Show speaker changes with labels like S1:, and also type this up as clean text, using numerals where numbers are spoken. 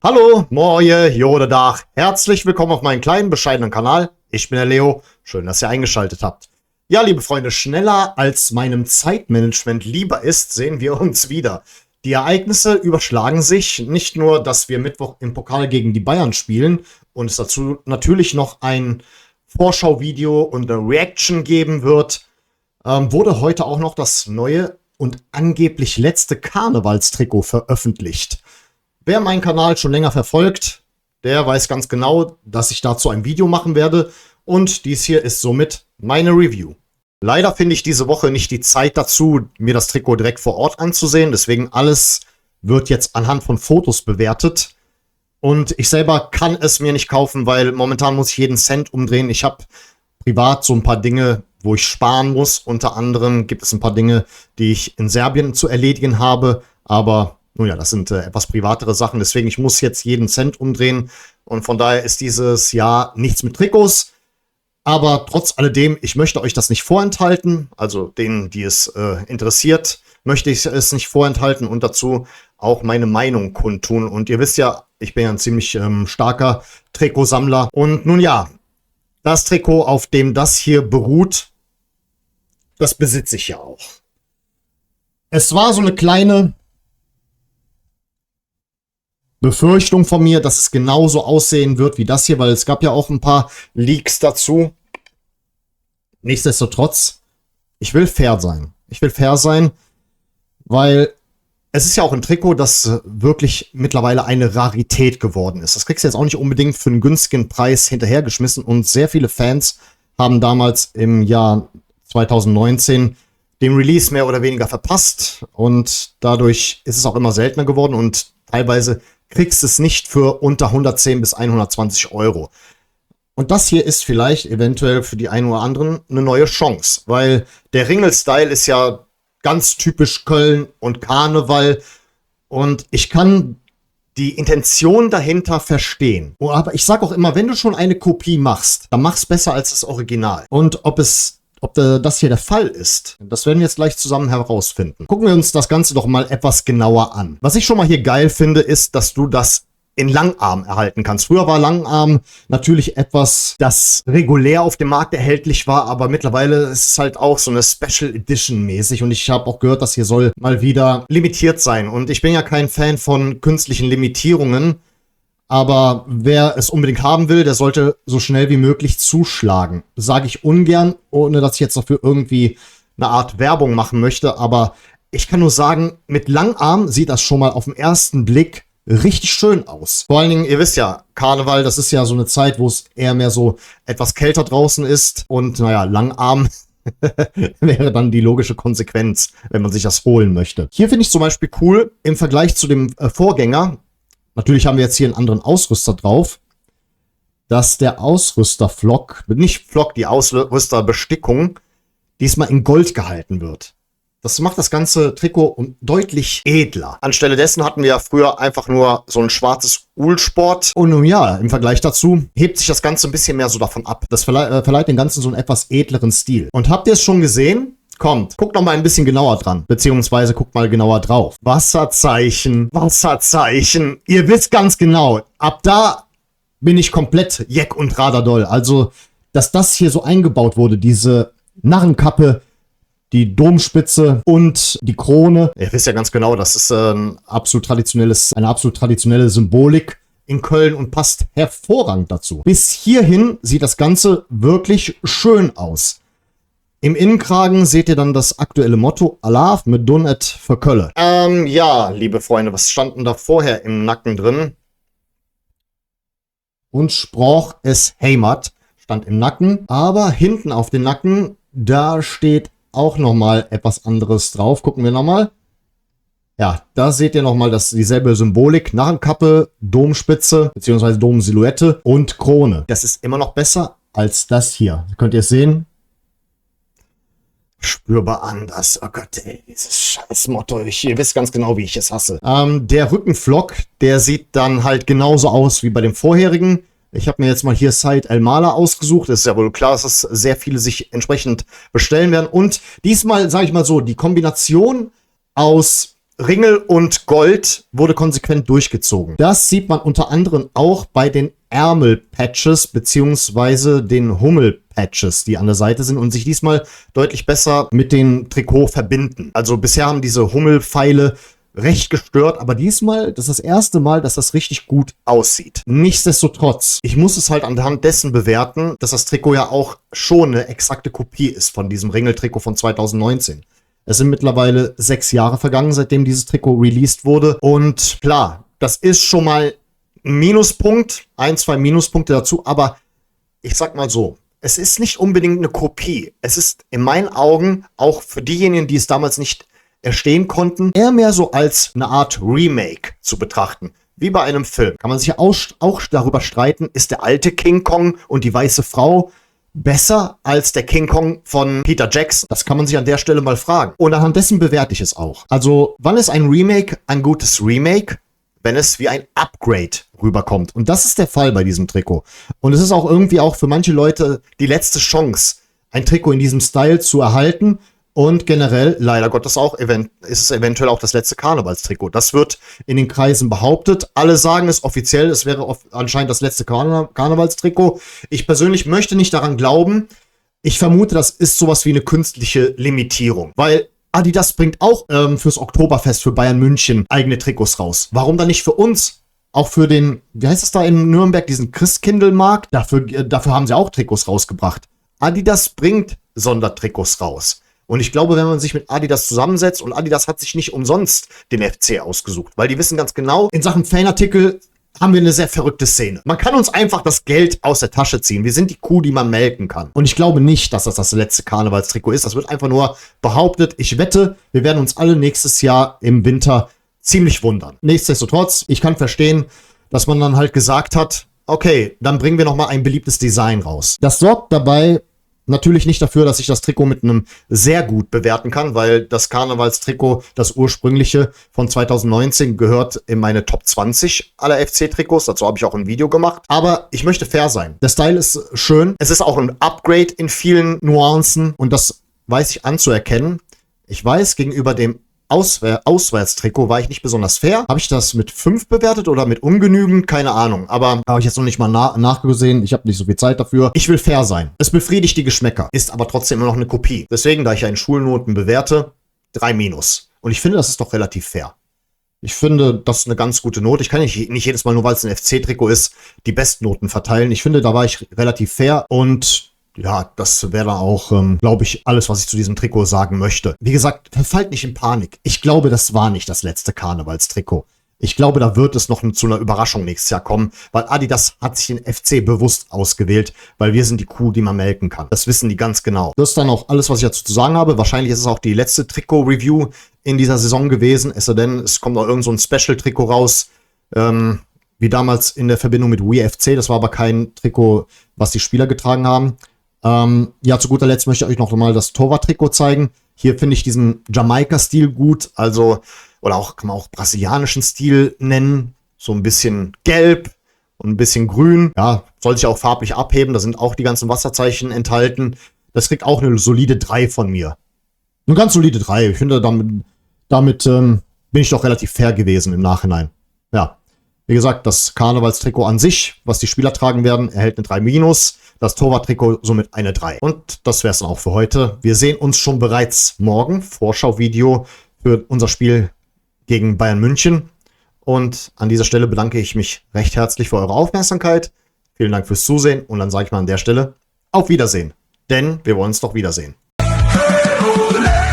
S1: Hallo, moje, Jodedach. Herzlich willkommen auf meinem kleinen, bescheidenen Kanal. Ich bin der Leo. Schön, dass ihr eingeschaltet habt. Ja, liebe Freunde, schneller als meinem Zeitmanagement lieber ist, sehen wir uns wieder. Die Ereignisse überschlagen sich. Nicht nur, dass wir Mittwoch im Pokal gegen die Bayern spielen und es dazu natürlich noch ein Vorschauvideo und eine Reaction geben wird, wurde heute auch noch das neue und angeblich letzte Karnevalstrikot veröffentlicht. Wer meinen Kanal schon länger verfolgt, der weiß ganz genau, dass ich dazu ein Video machen werde und dies hier ist somit meine Review. Leider finde ich diese Woche nicht die Zeit dazu, mir das Trikot direkt vor Ort anzusehen, deswegen alles wird jetzt anhand von Fotos bewertet und ich selber kann es mir nicht kaufen, weil momentan muss ich jeden Cent umdrehen. Ich habe privat so ein paar Dinge, wo ich sparen muss. Unter anderem gibt es ein paar Dinge, die ich in Serbien zu erledigen habe, aber nun ja, das sind etwas privatere Sachen, deswegen ich muss jetzt jeden Cent umdrehen und von daher ist dieses Jahr nichts mit Trikots. Aber trotz alledem, ich möchte euch das nicht vorenthalten, also denen, die es interessiert, möchte ich es nicht vorenthalten und dazu auch meine Meinung kundtun. Und ihr wisst ja, ich bin ja ein ziemlich starker Trikotsammler. Und nun ja, das Trikot, auf dem das hier beruht, das besitze ich ja auch. Es war so eine kleine Befürchtung von mir, dass es genauso aussehen wird wie das hier, weil es gab ja auch ein paar Leaks dazu. Nichtsdestotrotz, ich will fair sein. Ich will fair sein, weil es ist ja auch ein Trikot, das wirklich mittlerweile eine Rarität geworden ist. Das kriegst du jetzt auch nicht unbedingt für einen günstigen Preis hinterhergeschmissen und sehr viele Fans haben damals im Jahr 2019 den Release mehr oder weniger verpasst und dadurch ist es auch immer seltener geworden und teilweise kriegst du es nicht für unter 110 bis 120 Euro. Und das hier ist vielleicht eventuell für die einen oder anderen eine neue Chance, weil der Ringel-Style ist ja ganz typisch Köln und Karneval und ich kann die Intention dahinter verstehen. Aber ich sage auch immer, wenn du schon eine Kopie machst, dann mach's besser als das Original. Und ob das hier der Fall ist, das werden wir jetzt gleich zusammen herausfinden. Gucken wir uns das Ganze doch mal etwas genauer an. Was ich schon mal hier geil finde, ist, dass du das in Langarm erhalten kannst. Früher war Langarm natürlich etwas, das regulär auf dem Markt erhältlich war, aber mittlerweile ist es halt auch so eine Special Edition mäßig und ich habe auch gehört, das hier soll mal wieder limitiert sein und ich bin ja kein Fan von künstlichen Limitierungen, aber wer es unbedingt haben will, der sollte so schnell wie möglich zuschlagen. Das sage ich ungern, ohne dass ich jetzt dafür irgendwie eine Art Werbung machen möchte, aber ich kann nur sagen, mit Langarm sieht das schon mal auf den ersten Blick richtig schön aus. Vor allen Dingen, ihr wisst ja, Karneval, das ist ja so eine Zeit, wo es eher mehr so etwas kälter draußen ist. Und naja, Langarm wäre dann die logische Konsequenz, wenn man sich das holen möchte. Hier finde ich zum Beispiel cool, im Vergleich zu dem Vorgänger, natürlich haben wir jetzt hier einen anderen Ausrüster drauf, dass der Ausrüsterflock, nicht Flock, die Ausrüsterbestickung, diesmal in Gold gehalten wird. Das macht das ganze Trikot deutlich edler. Anstelle dessen hatten wir ja früher einfach nur so ein schwarzes Uhlsport. Und nun ja, im Vergleich dazu hebt sich das Ganze ein bisschen mehr so davon ab. Das verleiht dem Ganzen so einen etwas edleren Stil. Und habt ihr es schon gesehen? Kommt, guckt noch mal ein bisschen genauer dran. Beziehungsweise guckt mal genauer drauf. Wasserzeichen, Wasserzeichen. Ihr wisst ganz genau, ab da bin ich komplett jeck und radadoll. Also, dass das hier so eingebaut wurde, diese Narrenkappe, die Domspitze und die Krone. Ihr wisst ja ganz genau, das ist eine absolut traditionelle Symbolik in Köln und passt hervorragend dazu. Bis hierhin sieht das Ganze wirklich schön aus. Im Innenkragen seht ihr dann das aktuelle Motto Alaaf mit Donet für Kölle. Ja, liebe Freunde, was stand denn da vorher im Nacken drin? Und sprach es Heimat, stand im Nacken. Aber hinten auf den Nacken, da steht auch nochmal etwas anderes drauf. Gucken wir nochmal. Ja, da seht ihr nochmal dieselbe Symbolik. Narrenkappe, Domspitze, beziehungsweise Domsilhouette und Krone. Das ist immer noch besser als das hier. Könnt ihr es sehen? Spürbar anders. Oh Gott, ey, dieses scheiß Motto. Ihr wisst ganz genau, wie ich es hasse. Der Rückenflock, der sieht dann halt genauso aus wie bei dem vorherigen. Ich habe mir jetzt mal hier Said El-Mala ausgesucht. Es ist ja wohl klar, dass es sehr viele sich entsprechend bestellen werden. Und diesmal, sage ich mal so, die Kombination aus Ringel und Gold wurde konsequent durchgezogen. Das sieht man unter anderem auch bei den Ärmel-Patches beziehungsweise den Hummel-Patches, die an der Seite sind und sich diesmal deutlich besser mit dem Trikot verbinden. Also bisher haben diese Hummel-Pfeile recht gestört, aber diesmal, das ist das erste Mal, dass das richtig gut aussieht. Nichtsdestotrotz, ich muss es halt anhand dessen bewerten, dass das Trikot ja auch schon eine exakte Kopie ist von diesem Ringel-Trikot von 2019. Es sind mittlerweile 6 Jahre vergangen, seitdem dieses Trikot released wurde. Und klar, das ist schon mal ein Minuspunkt, 1, 2 Minuspunkte dazu, aber ich sag mal so, es ist nicht unbedingt eine Kopie. Es ist in meinen Augen, auch für diejenigen, die es damals nicht erstehen konnten, eher mehr so als eine Art Remake zu betrachten. Wie bei einem Film. Kann man sich auch darüber streiten, ist der alte King Kong und die weiße Frau besser als der King Kong von Peter Jackson? Das kann man sich an der Stelle mal fragen. Und anhand dessen bewerte ich es auch. Also, wann ist ein Remake ein gutes Remake? Wenn es wie ein Upgrade rüberkommt. Und das ist der Fall bei diesem Trikot. Und es ist auch irgendwie auch für manche Leute die letzte Chance, ein Trikot in diesem Style zu erhalten. Und generell, leider Gottes auch, ist es eventuell auch das letzte Karnevalstrikot. Das wird in den Kreisen behauptet. Alle sagen es offiziell, es wäre anscheinend das letzte Karnevalstrikot. Ich persönlich möchte nicht daran glauben. Ich vermute, das ist sowas wie eine künstliche Limitierung. Weil Adidas bringt auch fürs Oktoberfest für Bayern München eigene Trikots raus. Warum dann nicht für uns? Auch für den, wie heißt das da in Nürnberg, diesen Christkindlmarkt? Dafür haben sie auch Trikots rausgebracht. Adidas bringt Sondertrikots raus. Und ich glaube, wenn man sich mit Adidas zusammensetzt, und Adidas hat sich nicht umsonst den FC ausgesucht, weil die wissen ganz genau, in Sachen Fanartikel haben wir eine sehr verrückte Szene. Man kann uns einfach das Geld aus der Tasche ziehen. Wir sind die Kuh, die man melken kann. Und ich glaube nicht, dass das letzte Karnevalstrikot ist. Das wird einfach nur behauptet. Ich wette, wir werden uns alle nächstes Jahr im Winter ziemlich wundern. Nichtsdestotrotz, ich kann verstehen, dass man dann halt gesagt hat, okay, dann bringen wir nochmal ein beliebtes Design raus. Das sorgt dabei natürlich nicht dafür, dass ich das Trikot mit einem sehr gut bewerten kann, weil das Karnevalstrikot, das ursprüngliche von 2019, gehört in meine Top 20 aller FC-Trikots. Dazu habe ich auch ein Video gemacht. Aber ich möchte fair sein. Der Style ist schön. Es ist auch ein Upgrade in vielen Nuancen und das weiß ich anzuerkennen. Ich weiß, gegenüber dem Auswärtstrikot war ich nicht besonders fair. Habe ich das mit 5 bewertet oder mit ungenügend? Keine Ahnung. Aber habe ich jetzt noch nicht mal nachgesehen. Ich habe nicht so viel Zeit dafür. Ich will fair sein. Es befriedigt die Geschmäcker. Ist aber trotzdem immer noch eine Kopie. Deswegen, da ich ja in Schulnoten bewerte, 3-. Und ich finde, das ist doch relativ fair. Ich finde, das ist eine ganz gute Note. Ich kann nicht jedes Mal, nur weil es ein FC-Trikot ist, die Bestnoten verteilen. Ich finde, da war ich relativ fair und ja, das wäre dann auch, glaube ich, alles, was ich zu diesem Trikot sagen möchte. Wie gesagt, verfallt nicht in Panik. Ich glaube, das war nicht das letzte Karnevalstrikot. Ich glaube, da wird es noch zu einer Überraschung nächstes Jahr kommen, weil Adidas hat sich den FC bewusst ausgewählt, weil wir sind die Kuh, die man melken kann. Das wissen die ganz genau. Das ist dann auch alles, was ich dazu zu sagen habe. Wahrscheinlich ist es auch die letzte Trikot-Review in dieser Saison gewesen, es sei denn, es kommt noch irgend so ein Special-Trikot raus, wie damals in der Verbindung mit WeFC. Das war aber kein Trikot, was die Spieler getragen haben. Ja, zu guter Letzt möchte ich euch noch mal das Torwart-Trikot zeigen. Hier finde ich diesen Jamaika-Stil gut, also, oder auch, kann man auch brasilianischen Stil nennen. So ein bisschen gelb und ein bisschen grün. Ja, soll sich auch farblich abheben, da sind auch die ganzen Wasserzeichen enthalten. Das kriegt auch eine solide 3 von mir. Eine ganz solide 3. Ich finde, damit bin ich doch relativ fair gewesen im Nachhinein. Ja, wie gesagt, das Karnevalstrikot an sich, was die Spieler tragen werden, erhält eine 3-. Das Torwarttrikot somit eine 3. Und das wäre es dann auch für heute. Wir sehen uns schon bereits morgen. Vorschauvideo für unser Spiel gegen Bayern München. Und an dieser Stelle bedanke ich mich recht herzlich für eure Aufmerksamkeit. Vielen Dank fürs Zusehen. Und dann sage ich mal an der Stelle auf Wiedersehen. Denn wir wollen uns doch wiedersehen. Hey,